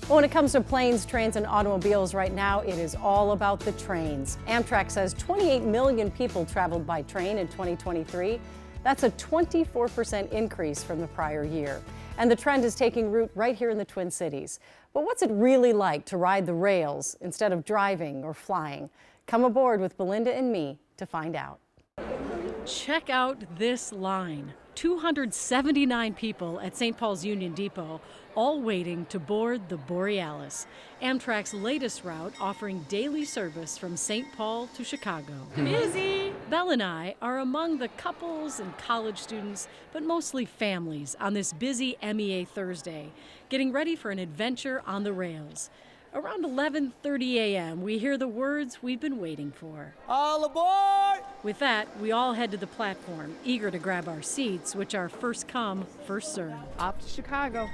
When it comes to planes, trains, and automobiles right now, it is all about the trains. Amtrak says 28 million people traveled by train in 2023. That's a 24% increase from the prior year. And the trend is taking root right here in the Twin Cities. But what's it really like to ride the rails instead of driving or flying? Come aboard with Belinda and me to find out. Check out this line. 279 people at St. Paul's Union Depot, all waiting to board the Borealis, Amtrak's latest route offering daily service from St. Paul to Chicago. Busy! Belle and I are among the couples and college students, but mostly families on this busy MEA Thursday, getting ready for an adventure on the rails. Around 11:30 a.m., we hear the words we've been waiting for. All aboard! With that, we all head to the platform, eager to grab our seats, which are first come, first served. Off to Chicago.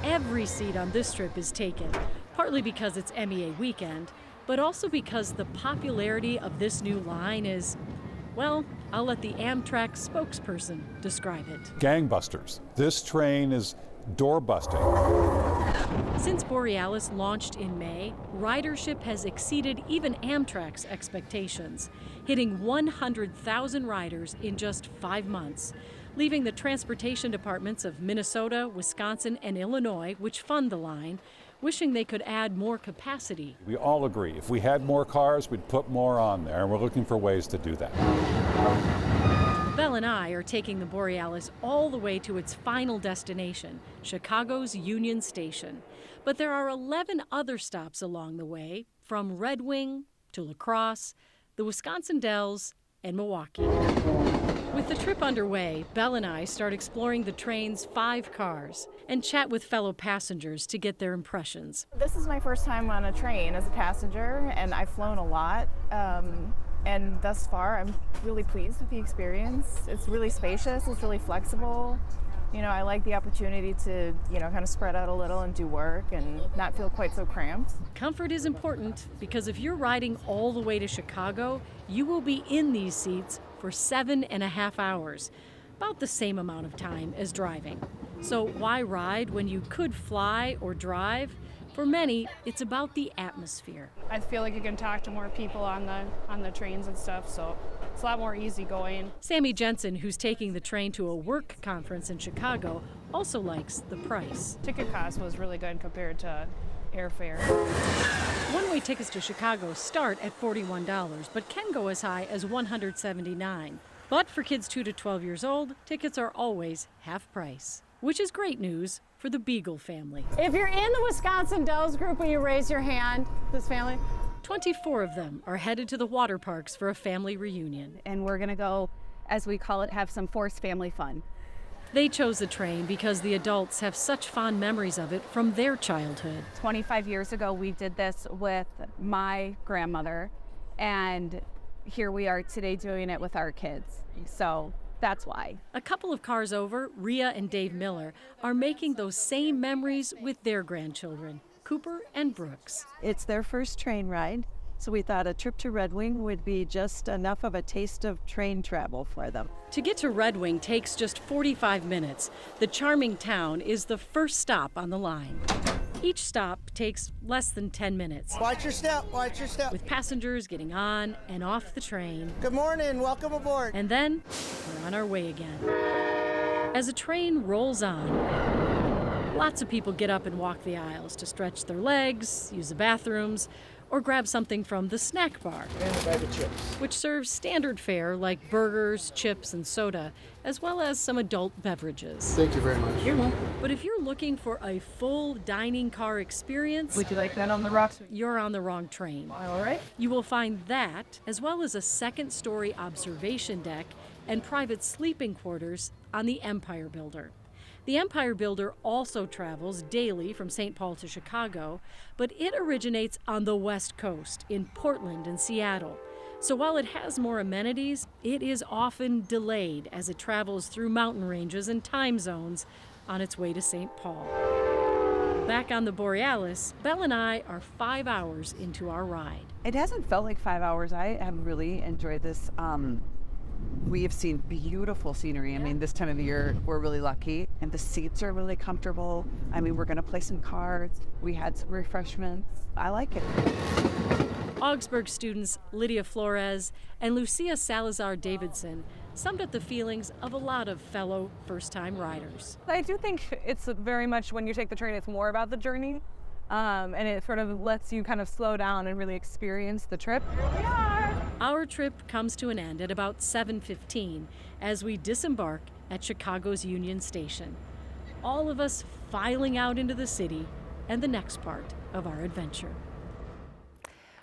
Every seat on this trip is taken, partly because it's MEA weekend, but also because the popularity of this new line is, well, I'll let the Amtrak spokesperson describe it. Gangbusters. This train is door-busting. Since Borealis launched in May, ridership has exceeded even Amtrak's expectations, hitting 100,000 riders in just 5 months, leaving the transportation departments of Minnesota, Wisconsin, and Illinois, which fund the line, wishing they could add more capacity. We all agree, if we had more cars, we'd put more on there, and we're looking for ways to do that. Belle and I are taking the Borealis all the way to its final destination, Chicago's Union Station. But there are 11 other stops along the way, from Red Wing to La Crosse, the Wisconsin Dells, and Milwaukee. With the trip underway, Belle and I start exploring the train's 5 cars and chat with fellow passengers to get their impressions. This is my first time on a train as a passenger, and I've flown a lot. And thus far, I'm really pleased with the experience. It's really spacious, it's really flexible. You know, I like the opportunity to, kind of spread out a little and do work and not feel quite so cramped. Comfort is important because if you're riding all the way to Chicago, you will be in these seats for 7.5 hours, about the same amount of time as driving. So why ride when you could fly or drive? For many, it's about the atmosphere. I feel like you can talk to more people on the trains and stuff, so it's a lot more easygoing. Sammy Jensen, who's taking the train to a work conference in Chicago, also likes the price. Ticket cost was really good compared to airfare. One-way tickets to Chicago start at $41, but can go as high as $179. But for kids 2 to 12 years old, tickets are always half price, which is great news for the Beagle family. If you're in the Wisconsin Dells group, will you raise your hand, this family? 24 of them are headed to the water parks for a family reunion. And we're going to go, as we call it, have some forced family fun. They chose the train because the adults have such fond memories of it from their childhood. 25 years ago, we did this with my grandmother, and here we are today doing it with our kids. So that's why. A couple of cars over, Rhea and Dave Miller are making those same memories with their grandchildren, Cooper and Brooks. It's their first train ride, so we thought a trip to Red Wing would be just enough of a taste of train travel for them. To get to Red Wing takes just 45 minutes. The charming town is the first stop on the line. Each stop takes less than 10 minutes. Watch your step, watch your step. With passengers getting on and off the train. Good morning, welcome aboard. And then we're on our way again. As the train rolls on, lots of people get up and walk the aisles to stretch their legs, use the bathrooms, or grab something from the snack bar, And a bag of chips. which serves standard fare like burgers, chips, and soda, as well as some adult beverages. Thank you very much. You're welcome. But if you're looking for a full dining car experience, Would you like that on the rocks? you're on the wrong train. All right. You will find that, as well as a second-story observation deck and private sleeping quarters on the Empire Builder. The Empire Builder also travels daily from St. Paul to Chicago, but it originates on the West Coast in Portland and Seattle. So while it has more amenities, it is often delayed as it travels through mountain ranges and time zones on its way to St. Paul. Back on the Borealis, Belle and I are 5 hours into our ride. It hasn't felt like 5 hours. I have really enjoyed this We have seen beautiful scenery. I mean, this time of year, we're really lucky. And the seats are really comfortable. I mean, we're going to play some cards. We had some refreshments. I like it. Augsburg students Lydia Flores and Lucia Salazar Davidson summed up the feelings of a lot of fellow first-time riders. I do think it's very much when you take the train, it's more about the journey. And it sort of lets you kind of slow down and really experience the trip. Here we are. Our trip comes to an end at about 7:15 as we disembark at Chicago's Union Station. All of us filing out into the city and the next part of our adventure.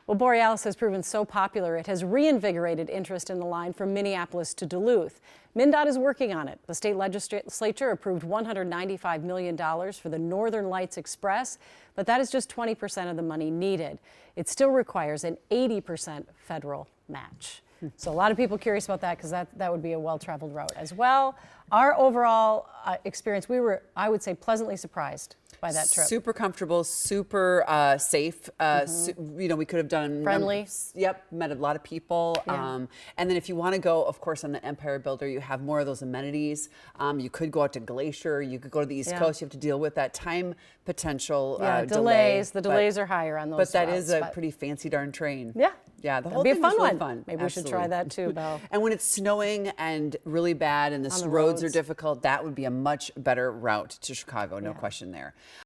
Well, Borealis has proven so popular, it has reinvigorated interest in the line from Minneapolis to Duluth. MnDOT is working on it. The state legislature approved $195 million for the Northern Lights Express, but that is just 20% of the money needed. It still requires an 80% federal match. So a lot of people curious about that because that would be a well-traveled route as well. Our overall experience, we were, I would say, pleasantly surprised by that trip. Super comfortable, super safe. You know, we could have done friendly. Yep, met a lot of people. Yeah. And then if you want to go, of course, on the Empire Builder, you have more of those amenities. You could go out to Glacier. You could go to the East Coast. You have to deal with that time potential delays. delay. The delays are higher on those. But that routes, is a pretty fancy darn train. Yeah. Yeah, the That'd whole be a thing fun was really one. fun. Maybe we should try that too, Belle. And when it's snowing and really bad and the roads are difficult, that would be a much better route to Chicago, no question there.